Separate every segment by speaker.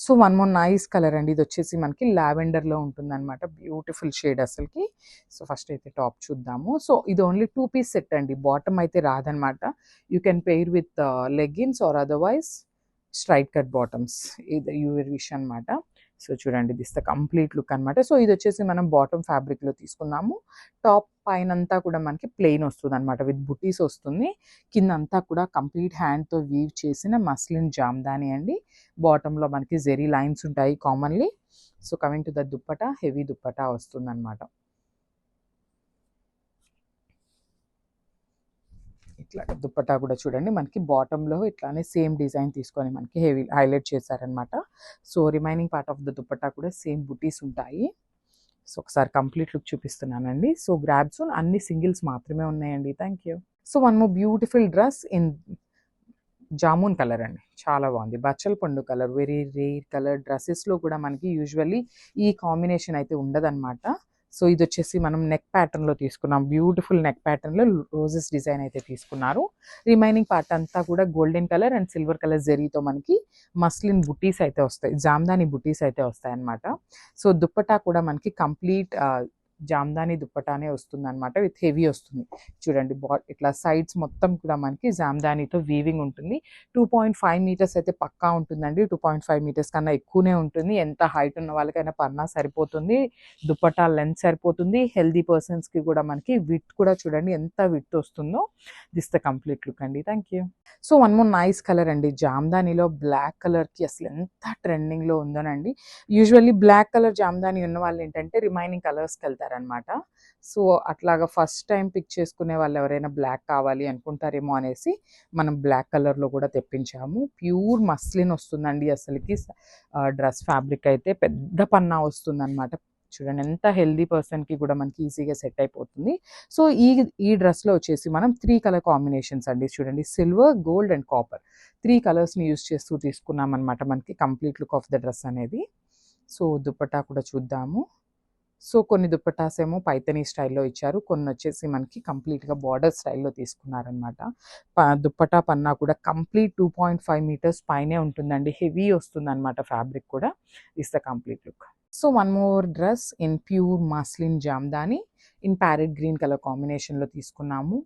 Speaker 1: So one more nice colour అండి. ఇది వచ్చేసి మనకి లావెండర్లో ఉంటుందన్నమాట. బ్యూటిఫుల్ షేడ్ అసలుకి. సో ఫస్ట్ అయితే టాప్ చూద్దాము. సో ఇది ఓన్లీ 2 పీస్ సెట్ అండి. బాటమ్ అయితే రాదనమాట. You can pair with leggings or otherwise straight cut bottoms. ఇది యూర్ విష్ అనమాట. సో చూడండి దిస్ ద కంప్లీట్ లుక్ అనమాట. సో ఇది వచ్చేసి మనం బాటమ్ ఫ్యాబ్రిక్లో తీసుకున్నాము. టాప్ పైన అంతా కూడా మనకి ప్లెయిన్ వస్తుంది అనమాట, విత్ బుటీస్ వస్తుంది. కింద అంతా కూడా కంప్లీట్ హ్యాండ్తో వీవ్ చేసిన మస్లిన్ జామ్దాని అండి. బాటంలో మనకి జెరీ లైన్స్ ఉంటాయి commonly. So coming to the dupatta, heavy dupatta వస్తుంది అనమాట. ఇట్లా దుప్పటా కూడా చూడండి మనకి బాటంలో ఇట్లానే సేమ్ డిజైన్ తీసుకొని మనకి హెవీ హైలైట్ చేశారనమాట. So remaining part of the dupatta కూడా సేమ్ బుటీస్ ఉంటాయి. సో ఒకసారి కంప్లీట్ లుక్ చూపిస్తున్నానండి. సో గ్రాబ్స్ అన్ని సింగిల్స్ మాత్రమే ఉన్నాయండి. Thank you. So one more beautiful dress in jamun colour అండి. చాలా బాగుంది. బచ్చల పండు కలర్, వెరీ రేర్ కలర్. డ్రెస్సెస్లో కూడా మనకి యూజువల్లీ ఈ కాంబినేషన్ అయితే ఉండదన్నమాట. సో ఇది వచ్చేసి మనం నెక్ ప్యాటర్న్లో తీసుకున్నాం. బ్యూటిఫుల్ నెక్ ప్యాటర్న్లో రోజెస్ డిజైన్ అయితే తీసుకున్నారు. రిమైనింగ్ పార్ట్ అంతా కూడా golden colour and silver colour జెరీతో మనకి మస్లిన్ బుటీస్ అయితే వస్తాయి, జామ్దాని బుటీస్ అయితే వస్తాయి అన్నమాట. సో దుప్పటా కూడా మనకి కంప్లీట్ జామ్దాని దుప్పటానే వస్తుంది అనమాట, విత్ హెవీ వస్తుంది. చూడండి ఇట్లా సైడ్స్ మొత్తం కూడా మనకి జామ్దానితో వీవింగ్ ఉంటుంది. 2.5 మీటర్స్ అయితే పక్కా ఉంటుందండి. 2.5 మీటర్స్ కన్నా ఎక్కువనే ఉంటుంది. ఎంత హైట్ ఉన్న వాళ్ళకైనా పన్నా సరిపోతుంది. దుప్పటా లెంత్ సరిపోతుంది. హెల్దీ పర్సన్స్కి కూడా మనకి విత్ కూడా చూడండి ఎంత విత్ వస్తుందో. దిస్ ద కంప్లీట్ లుక్ అండి. Thank you. So one more nice colour అండి. జామ్దానిలో బ్లాక్ కలర్కి అసలు ఎంత ట్రెండింగ్లో ఉందోనండి. యూజువల్లీ బ్లాక్ కలర్ జామ్దాని ఉన్న వాళ్ళు ఏంటంటే రిమైనింగ్ కలర్స్కి వెళ్తారనమాట. సో అట్లాగా ఫస్ట్ టైం పిక్ చేసుకునే వాళ్ళు ఎవరైనా బ్లాక్ కావాలి అనుకుంటారేమో అనేసి మనం బ్లాక్ కలర్లో కూడా తెప్పించాము. ప్యూర్ మస్లిన్ వస్తుందండి అసలుకి. డ్రెస్ ఫ్యాబ్రిక్ అయితే పెద్ద పన్నా వస్తుందన్నమాట. చూడండి ఎంత హెల్దీ పర్సన్కి కూడా మనకి ఈజీగా సెట్ అయిపోతుంది. సో ఈ డ్రెస్లో వచ్చేసి మనం 3 కలర్ కాంబినేషన్స్ అండి. చూడండి సిల్వర్, గోల్డ్ అండ్ కాపర్ 3 కలర్స్ని యూజ్ చేస్తూ తీసుకున్నాం అనమాట మనకి complete look of the dress అనేది. సో దుప్పటా కూడా చూద్దాము. సో కొన్ని దుప్పటాస్ ఏమో పైతనీ స్టైల్లో ఇచ్చారు, కొన్ని వచ్చేసి మనకి కంప్లీట్గా బార్డర్ స్టైల్లో తీసుకున్నారనమాట. దుప్పటా పన్నా కూడా కంప్లీట్ 2.5 మీటర్స్ పైనే ఉంటుందండి. హెవీ వస్తుంది అనమాట ఫ్యాబ్రిక్ కూడా. Is the complete look. So one more dress in pure muslin Jamdani in parrot green colour కాంబినేషన్లో తీసుకున్నాము.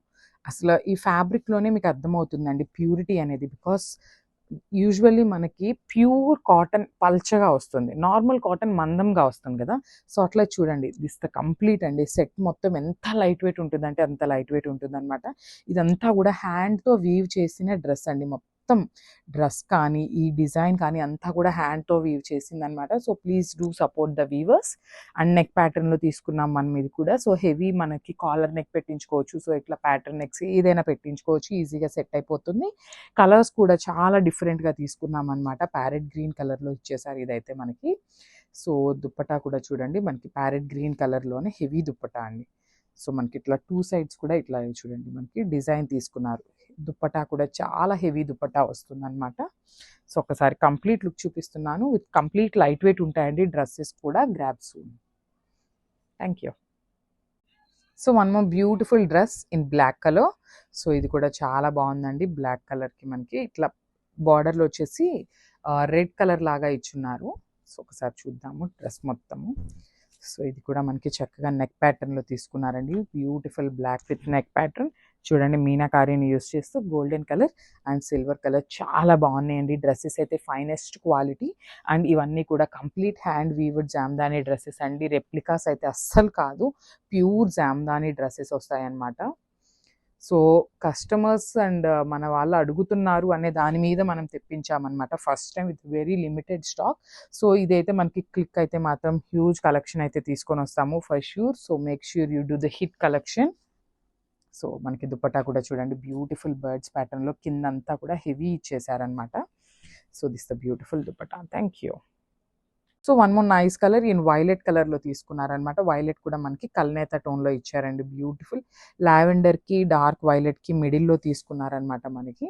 Speaker 1: అసలు ఈ ఫ్యాబ్రిక్లోనే మీకు అర్థమవుతుందండి ప్యూరిటీ అనేది. బికాస్ యూజువల్లీ మనకి ప్యూర్ కాటన్ పల్చగా వస్తుంది, నార్మల్ కాటన్ మందంగా వస్తుంది కదా. సో అట్లా చూడండి దిస్ ద కంప్లీట్ అండి. సెట్ మొత్తం ఎంత లైట్ వెయిట్ ఉంటుందంటే అంత లైట్ వెయిట్ ఉంటుంది అనమాట. ఇదంతా కూడా హ్యాండ్తో వీవ్ చేసిన డ్రెస్ అండి. మొత్తం డ్రెస్ కానీ ఈ డిజైన్ కానీ అంతా కూడా హ్యాండ్తో వీవ్ చేసిందనమాట. So please do support the weavers. And neck ప్యాటర్న్లో తీసుకున్నాం మనం ఇది కూడా. సో హెవీ మనకి కాలర్ నెక్ పెట్టించుకోవచ్చు. సో ఇట్లా ప్యాటర్న్ నెక్స్ ఏదైనా పెట్టించుకోవచ్చు, ఈజీగా సెట్ అయిపోతుంది. కలర్స్ కూడా చాలా డిఫరెంట్గా తీసుకున్నాం అనమాట. ప్యారెట్ గ్రీన్ కలర్లో ఇచ్చేసారు ఇదైతే మనకి. సో దుప్పటా కూడా చూడండి మనకి ప్యారెట్ గ్రీన్ కలర్లోనే హెవీ దుప్పటా అండి. సో మనకి ఇట్లా 2 సైడ్స్ కూడా ఇట్లా చూడండి మనకి డిజైన్ తీసుకున్నారు. దుప్పటా కూడా చాలా హెవీ దుప్పటా వస్తుంది అనమాట. సో ఒకసారి కంప్లీట్ లుక్ చూపిస్తున్నాను. విత్ కంప్లీట్ లైట్ వెయిట్ ఉంటాయండి డ్రెస్సెస్ కూడా. Grabs. Thank you. So one more beautiful dress in black colour. So ఇది కూడా చాలా బాగుందండి. బ్లాక్ కలర్కి మనకి ఇట్లా బార్డర్లో వచ్చేసి రెడ్ కలర్ లాగా ఇచ్చున్నారు. సో ఒకసారి చూద్దాము డ్రెస్ మొత్తము. సో ఇది కూడా మనకి చక్కగా నెక్ ప్యాటర్న్లో తీసుకున్నారండి. Beautiful black with neck pattern. చూడండి మీనాకారీని యూస్ చేస్తూ golden colour and silver colour చాలా బాగున్నాయండి. డ్రెస్సెస్ అయితే ఫైనెస్ట్ క్వాలిటీ. అండ్ ఇవన్నీ కూడా complete hand weaved Jamdani dresses అండి. రెప్లికాస్ అయితే అస్సలు కాదు, ప్యూర్ జామ్దాని డ్రెస్సెస్ వస్తాయన్నమాట. సో కస్టమర్స్ అండ్ మన వాళ్ళు అడుగుతున్నారు అనే దాని మీద మనం తెప్పించామన్నమాట first time with very limited stock. So ఇదైతే మనకి క్లిక్ అయితే మాత్రం హ్యూజ్ కలెక్షన్ అయితే తీసుకొని వస్తాము for sure. So make sure you do the hit collection. So మనకి దుప్పటా కూడా చూడండి బ్యూటిఫుల్ బర్డ్స్ ప్యాటర్న్లో కిందంతా కూడా హెవీ ఇచ్చేసారనమాట. So this the beautiful dupatta. Thank you. So one more nice colour in violet కలర్లో తీసుకున్నారనమాట. వైలెట్ కూడా మనకి కల్నేత టోన్లో ఇచ్చారండి. బ్యూటిఫుల్ లావెండర్కి డార్క్ వైలెట్కి మిడిల్లో తీసుకున్నారనమాట మనకి.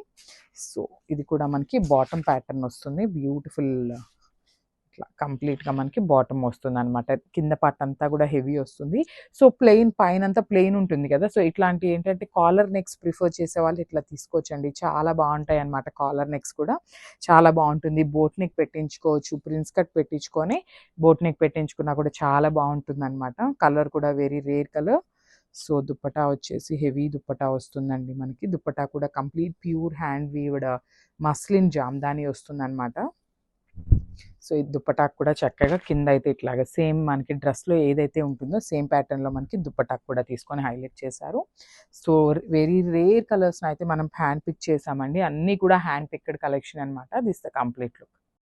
Speaker 1: సో ఇది కూడా మనకి బాటమ్ ప్యాటర్న్ వస్తుంది. బ్యూటిఫుల్ ఇట్లా కంప్లీట్‌గా మనకి బాటమ్ వస్తుందనమాట. కింద పార్ట్ అంతా కూడా హెవీ వస్తుంది. సో, పైనంతా ప్లెయిన్ ఉంటుంది కదా! సో, ఇట్లాంటివి ఏంటంటే కాలర్ నెక్స్ ప్రిఫర్ చేసేవాళ్ళు ఇట్లా తీసుకోవచ్చండి. చాలా బావుంటాయన్నమాట కాలర్ నెక్స్ కూడా. చాలా బావుంటుంది. బోట్ నెక్ పెట్టించుకోవచ్చు. ప్రిన్స్ కట్ పెట్టించుకొని బోట్ నెక్ పెట్టించుకున్నా కూడా చాలా బావుంటుందన్నమాట. కలర్ కూడా very rare colour. So, dupatta వచ్చేసి హెవీ దుప్పటా వస్తుందండి మనకి. దుప్పటా కూడా complete pure hand weaved muslin Jamdani వస్తుందన్నమాట. సో, ఈ దుప్పటాకు కూడా చక్కగా కిందయితే ఇట్లాగా సేమ్ మనకి డ్రెస్‌లో ఏదైతే ఉంటుందో సేమ్ ప్యాటర్న్‌లో మనకి దుప్పటాకు కూడా తీసుకొని హైలైట్ చేశారు. సో, వెరీ రేర్ కలర్స్‌నయితే మనం హ్యాండ్ పిక్ చేసామండి. అన్నీ కూడా హ్యాండ్ పిక్డ్ కలెక్షన్ అనమాట. This the complete look.